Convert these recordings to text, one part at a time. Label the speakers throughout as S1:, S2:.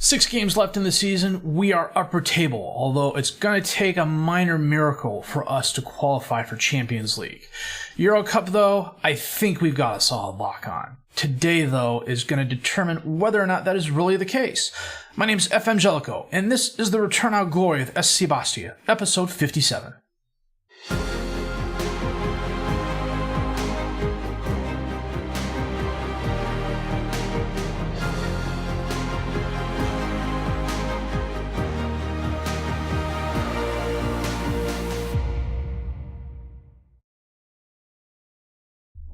S1: 6 games left in the season. We are upper table, although it's going to take a minor miracle for us to qualify for Champions League. Euro Cup, though, I think we've got a solid lock on. Today, though, is going to determine whether or not that is really the case. My name is FM19, and this is the Ritornu Gloria with SC Bastia, episode 57.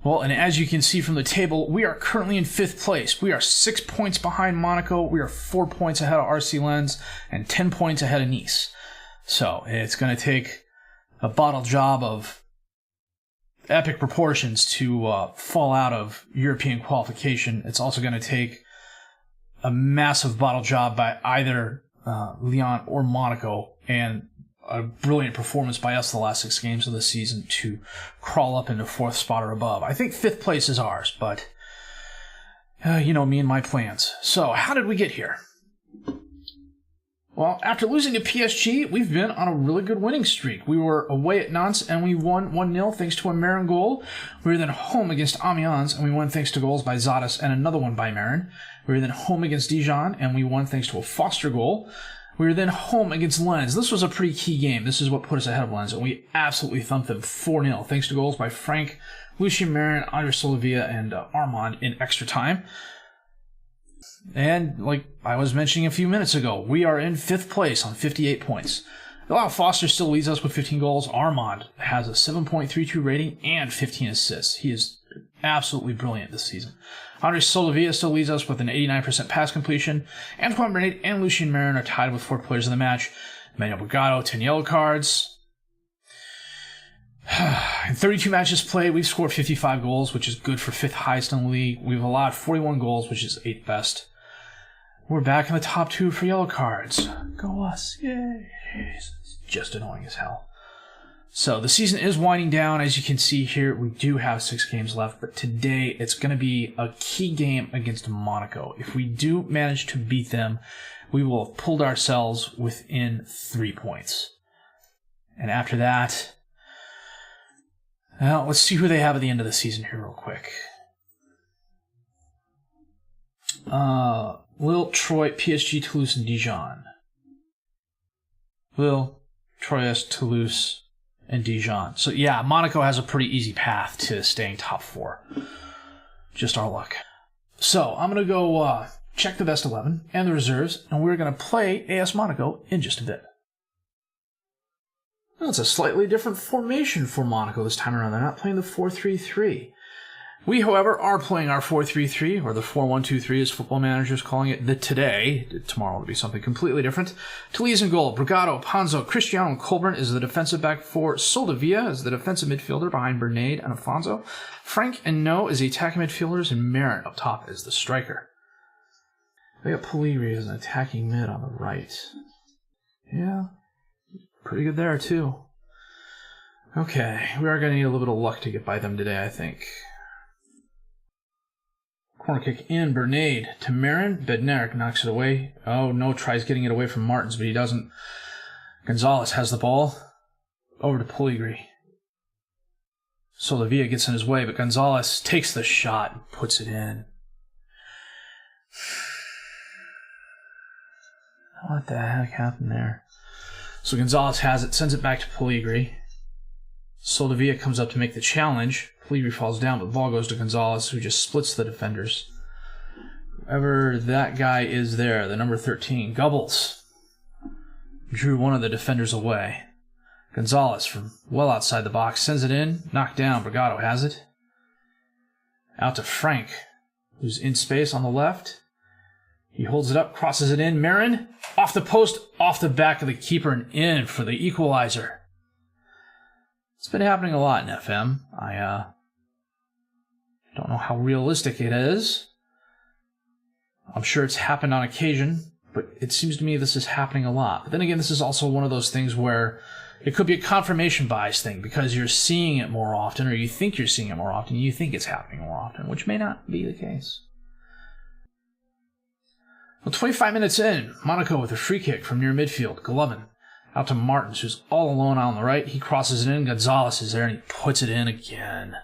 S1: Well, and as you can see from the table, we are currently in 5th place. We are 6 points behind Monaco, we are 4 points ahead of RC Lens, and 10 points ahead of Nice. So, it's going to take a bottle job of epic proportions to fall out of European qualification. It's also going to take a massive bottle job by either Lyon or Monaco, and a brilliant performance by us the last 6 games of the season to crawl up into 4th spot or above. I think 5th place is ours, but you know me and my plans. So, how did we get here? Well, after losing to PSG, we've been on a really good winning streak. We were away at Nantes and we won 1-0 thanks to a Marin goal. We were then home against Amiens and we won thanks to goals by Zadis and another one by Marin. We were then home against Dijon and we won thanks to a Foster goal. We were then home against Lens. This was a pretty key game. This is what put us ahead of Lens, and we absolutely thumped them 4-0, thanks to goals by Frank, Lucien Marin, Andre Solavia, and Armand in extra time. And, like I was mentioning a few minutes ago, we are in 5th place on 58 points. While Foster still leads us with 15 goals, Armand has a 7.32 rating and 15 assists. He is absolutely brilliant this season. Andre Solavia still leads us with an 89% pass completion. Antoine Bernat and Lucien Marin are tied with 4 players in the match. Manuel Bragado, 10 yellow cards. In 32 matches played, we've scored 55 goals, which is good for 5th highest in the league. We've allowed 41 goals, which is 8th best. We're back in the top 2 for yellow cards. Go us. Yay. It's just annoying as hell. So the season is winding down. As you can see here, we do have 6 games left, but today it's going to be a key game against Monaco. If we do manage to beat them, we will have pulled ourselves within 3 points. And after that, well, let's see who they have at the end of the season here real quick. Lille, Troyes, PSG, Toulouse, and Dijon. Lille, Troyes, Toulouse, and Dijon. So yeah, Monaco has a pretty easy path to staying top 4. Just our luck. So I'm going to go check the best 11 and the reserves, and we're going to play AS Monaco in just a bit. Well, it's a slightly different formation for Monaco this time around. They're not playing the 4-3-3. We, however, are playing our 4-3-3, or the 4-1-2-3 as football managers calling it today. Tomorrow will be something completely different. Toulouse in goal. Bragado, Panzo, Cristiano, and Colburn is the defensive back for Soldavia is the defensive midfielder behind Bernade and Afonso. Frank and No is the attacking midfielders, and Marin up top is the striker. We got Puligri as an attacking mid on the right. Yeah, pretty good there, too. Okay, we are going to need a little bit of luck to get by them today, I think. Corner kick in, Bernade to Marin. Bednarik knocks it away. Oh, No tries getting it away from Martins, but he doesn't. Gonzalez has the ball. Over to Puligri. Solavia gets in his way, but Gonzalez takes the shot and puts it in. What the heck happened there? So Gonzalez has it, sends it back to Puligri. Soldavia comes up to make the challenge. Puligri falls down, but the ball goes to Gonzalez, who just splits the defenders. Whoever that guy is there, the number 13, Gubbles, drew one of the defenders away. Gonzalez, from well outside the box, sends it in. Knocked down. Bragado has it. Out to Frank, who's in space on the left. He holds it up, crosses it in. Marin, off the post, off the back of the keeper, and in for the equalizer. It's been happening a lot in FM. I don't know how realistic it is. I'm sure it's happened on occasion, but it seems to me this is happening a lot. But then again, this is also one of those things where it could be a confirmation bias thing because you're seeing it more often, or you think you're seeing it more often, you think it's happening more often, which may not be the case. Well, 25 minutes in, Monaco with a free kick from near midfield. Golovin out to Martins, who's all alone on the right. He crosses it in. Gonzalez is there, and he puts it in again.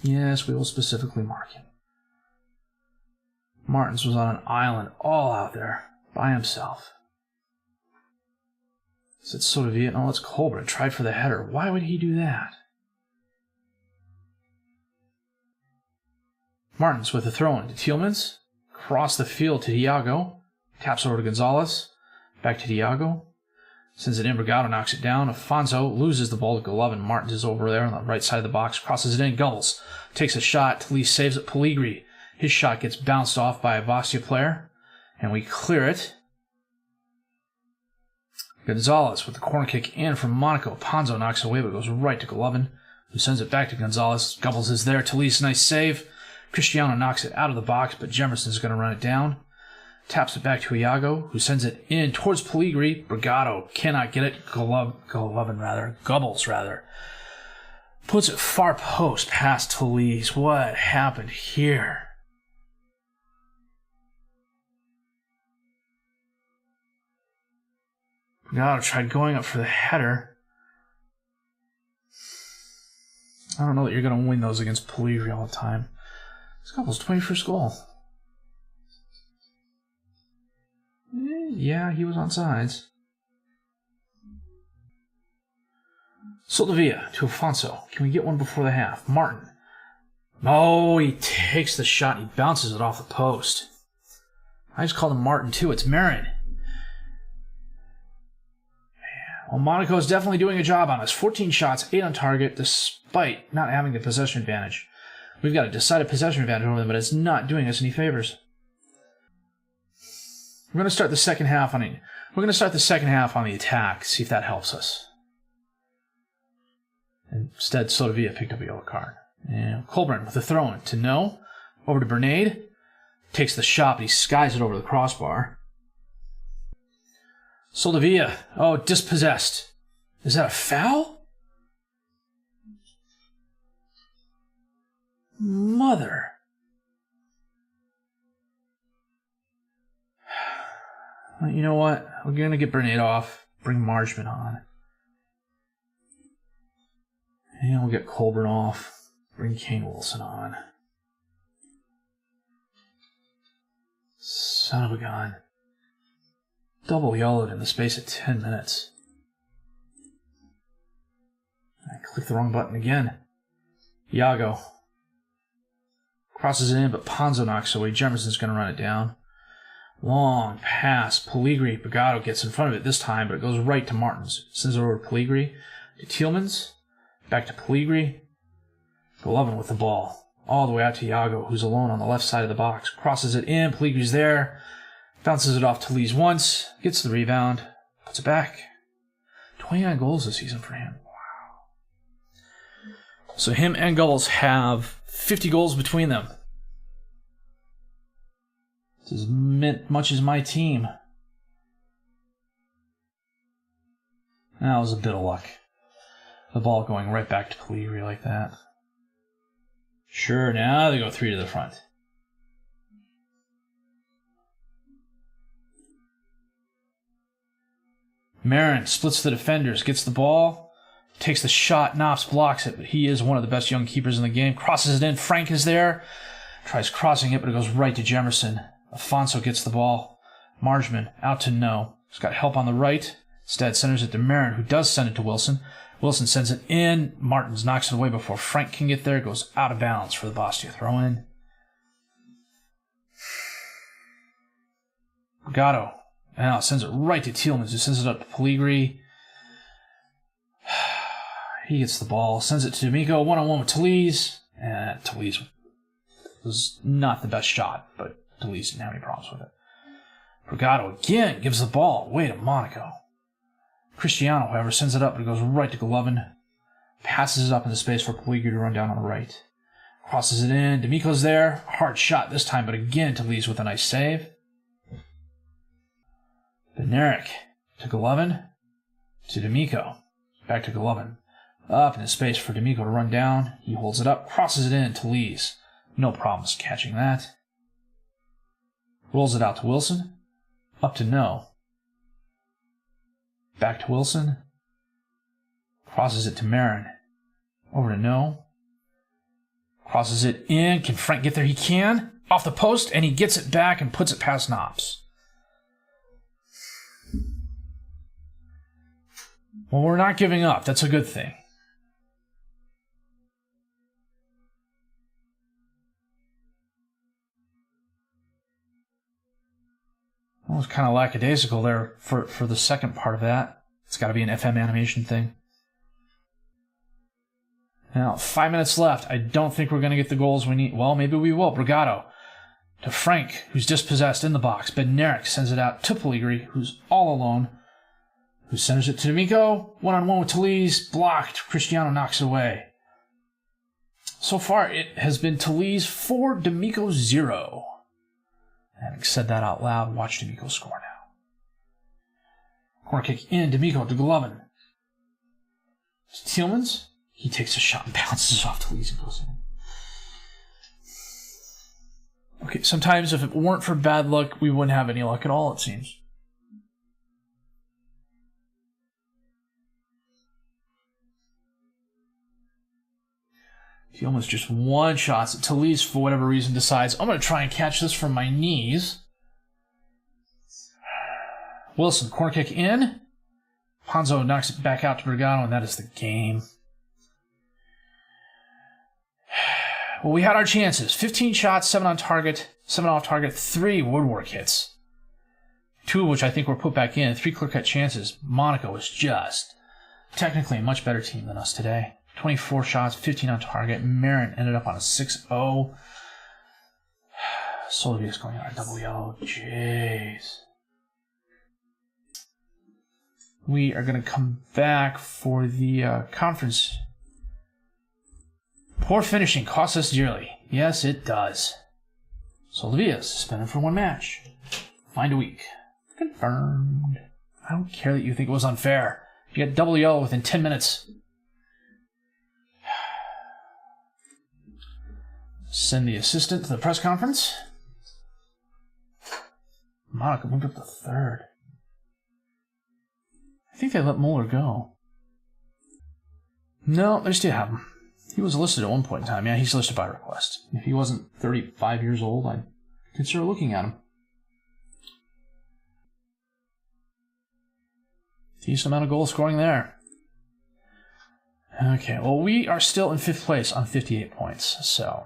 S1: Yes, we will specifically mark him. Martins was on an island all out there by himself. It's Sotavia. No, it's Colbert. Tried for the header. Why would he do that? Martins with a throw-in to Tielemans. Across the field to Diago. Taps over to Gonzalez. Back to Diago. Sends it in. Brigado knocks it down. Afonso loses the ball to Golovin. Martins is over there on the right side of the box. Crosses it in. Gubbles takes a shot. Talise saves it. Pellegrini. His shot gets bounced off by a Bastia player. And we clear it. Gonzalez with the corner kick in from Monaco. Ponzo knocks it away, but goes right to Golovin, who sends it back to Gonzalez. Gubbles is there. Talise, nice save. Cristiano knocks it out of the box, but Jemerson's going to run it down. Taps it back to Iago, who sends it in towards Pellegrini. Brigado cannot get it. Gubbles, puts it far post past Talise. What happened here? Brigado tried going up for the header. I don't know that you're going to win those against Pellegrini all the time. This Gubbles' 21st goal. Yeah, he was on sides. Soldavia to Afonso. Can we get one before the half? Martin. Oh, he takes the shot. He bounces it off the post. I just called him Martin too. It's Marin. Well, Monaco is definitely doing a job on us. 14 shots, 8 on target, despite not having the possession advantage. We've got a decided possession advantage over them, but it's not doing us any favors. We're going to start the second half on the attack. See if that helps us. Instead, Sotavia picked up a yellow card. And Colburn with a throw-in to No. Over to Bernade. Takes the shot, but he skies it over the crossbar. Soldavia. Oh, dispossessed. Is that a foul? Mother. Well, you know what? We're going to get Bernade off. Bring Marshman on. And we'll get Colburn off. Bring Kane Wilson on. Son of a gun. Double yellowed in the space of 10 minutes. I clicked the wrong button again. Iago. Crosses it in, but Ponzo knocks away. Jemerson's going to run it down. Long pass. Pellegrini. Brigado gets in front of it this time, but it goes right to Martins. Sends it over to Pellegrini. To Tielemans. Back to Pellegrini. Golovin with the ball. All the way out to Iago, who's alone on the left side of the box. Crosses it in. Pellegrini's there. Bounces it off to Talise once. Gets the rebound. Puts it back. 29 goals this season for him. Wow. So him and Gubbles have 50 goals between them. It's as much as my team. That was a bit of luck. The ball going right back to Pellegrini like that. Sure, now they go 3 to the front. Marin splits the defenders, gets the ball, takes the shot, Knops blocks it, but he is one of the best young keepers in the game. Crosses it in, Frank is there, tries crossing it, but it goes right to Jemerson. Afonso gets the ball. Marshman out to No. He's got help on the right. Instead centers it to Marin, who does send it to Wilson. Wilson sends it in. Martins knocks it away before Frank can get there. It goes out of bounds for the Bastia throw-in. Gatto. Now sends it right to Tielemans, who sends it up to Pellegrini. He gets the ball, sends it to D'Amico, one-on-one with Talise. And Talise was not the best shot, but Talise didn't have any problems with it. Brigado again gives the ball away to Monaco. Cristiano, however, sends it up, but it goes right to Golovin. Passes it up into space for Pellegrini to run down on the right. Crosses it in. D'Amico's there. Hard shot this time, but again Talise with a nice save. Benerick to Golovin. To D'Amico. Back to Golovin. Up into space for D'Amico to run down. He holds it up, crosses it in to Lees. No problems catching that. Rolls it out to Wilson. Up to No. Back to Wilson. Crosses it to Marin. Over to No. Crosses it in. Can Frank get there? He can. Off the post, and he gets it back and puts it past Knops. Well, we're not giving up. That's a good thing. Well, it's kind of lackadaisical there for the second part of that. It's got to be an FM animation thing. Now, 5 minutes left. I don't think we're going to get the goals we need. Well, maybe we will. Brigado to Frank, who's dispossessed in the box. Bednarik sends it out to Pellegrini, who's all alone, who centers it to D'Amico. One-on-one with Talese. Blocked. Cristiano knocks it away. So far, it has been Talese 4, D'Amico 0. Having said that out loud, watch D'Amico score now. Corner kick in. D'Amico to Golovin. Tielemans. He takes a shot and bounces off Talese and goes in. Okay, sometimes if it weren't for bad luck, we wouldn't have any luck at all, it seems. Tielemans just one-shots it. Talese, for whatever reason, decides, I'm going to try and catch this from my knees. Wilson, corner kick in. Ponzo knocks it back out to Brigado, and that is the game. Well, we had our chances. 15 shots, 7 on target, 7 off target, 3 woodwork hits. 2 of which I think were put back in. 3 clear-cut chances. Monaco was just technically a much better team than us today. 24 shots, 15 on target. Marin ended up on a 6-0. Solovia's going on a double yellow. Jeez. We are going to come back for the conference. Poor finishing costs us dearly. Yes, it does. Solovia suspended for 1 match. Fined a week. Confirmed. I don't care that you think it was unfair. You got double yellow within 10 minutes. Send the assistant to the press conference. Monaco moved up to 3rd. I think they let Mueller go. No, they still have him. He was listed at one point in time. Yeah, he's listed by request. If he wasn't 35 years old, I'd consider looking at him. Decent amount of goal scoring there. Okay, well, we are still in 5th place on 58 points, so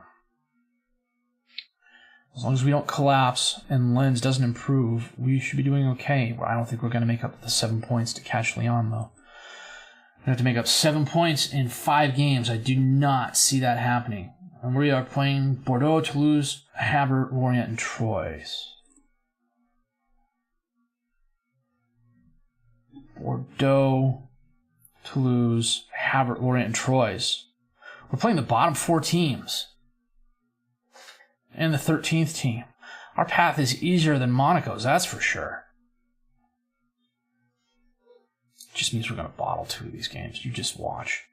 S1: as long as we don't collapse and Lens doesn't improve, we should be doing okay. I don't think we're going to make up the 7 points to catch Lyon, though. We have to make up 7 points in 5 games. I do not see that happening. And we are playing Bordeaux, Toulouse, Havre, Lorient, and Troyes. Bordeaux, Toulouse, Havre, Lorient, and Troyes. We're playing the bottom 4 teams. And the 13th team. Our path is easier than Monaco's, that's for sure. It just means we're going to bottle 2 of these games. You just watch.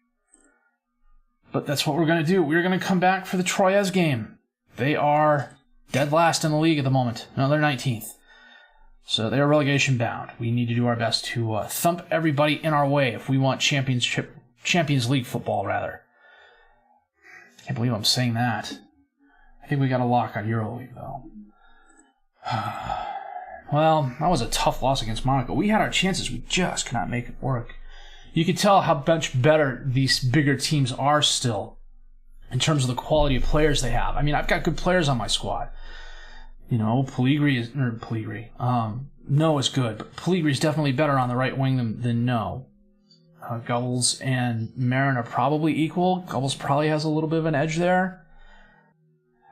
S1: But that's what we're going to do. We're going to come back for the Troyes game. They are dead last in the league at the moment. No, they're 19th. So they're relegation bound. We need to do our best to thump everybody in our way if we want Champions League football, rather. I can't believe I'm saying that. I think we got a lock on EuroLeague, though. Well, that was a tough loss against Monaco. We had our chances. We just could not make it work. You can tell how much better these bigger teams are still in terms of the quality of players they have. I mean, I've got good players on my squad. You know, No is good, but Pellegri's definitely better on the right wing than No. Gubbles and Marin are probably equal. Gubbles probably has a little bit of an edge there.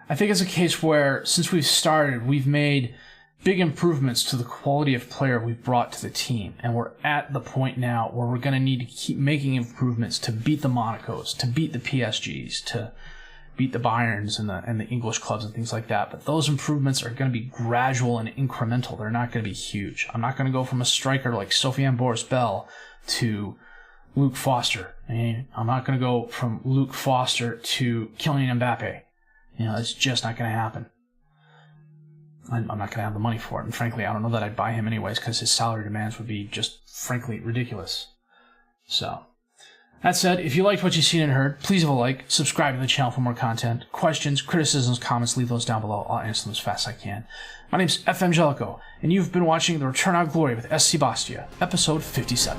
S1: I think it's a case where, since we've started, we've made big improvements to the quality of player we've brought to the team. And we're at the point now where we're going to need to keep making improvements to beat the Monacos, to beat the PSGs, to beat the Bayerns and the English clubs and things like that. But those improvements are going to be gradual and incremental. They're not going to be huge. I'm not going to go from a striker like Sofiane Boris Bell to Luke Foster. I mean, I'm not going to go from Luke Foster to Kylian Mbappe. It's just not going to happen. I'm not going to have the money for it. And frankly, I don't know that I'd buy him anyways because his salary demands would be just, frankly, ridiculous. So, that said, if you liked what you've seen and heard, please have a like, subscribe to the channel for more content. Questions, criticisms, comments, leave those down below. I'll answer them as fast as I can. My name's FM19, and you've been watching The Return of Gloria with SC Bastia, episode 57.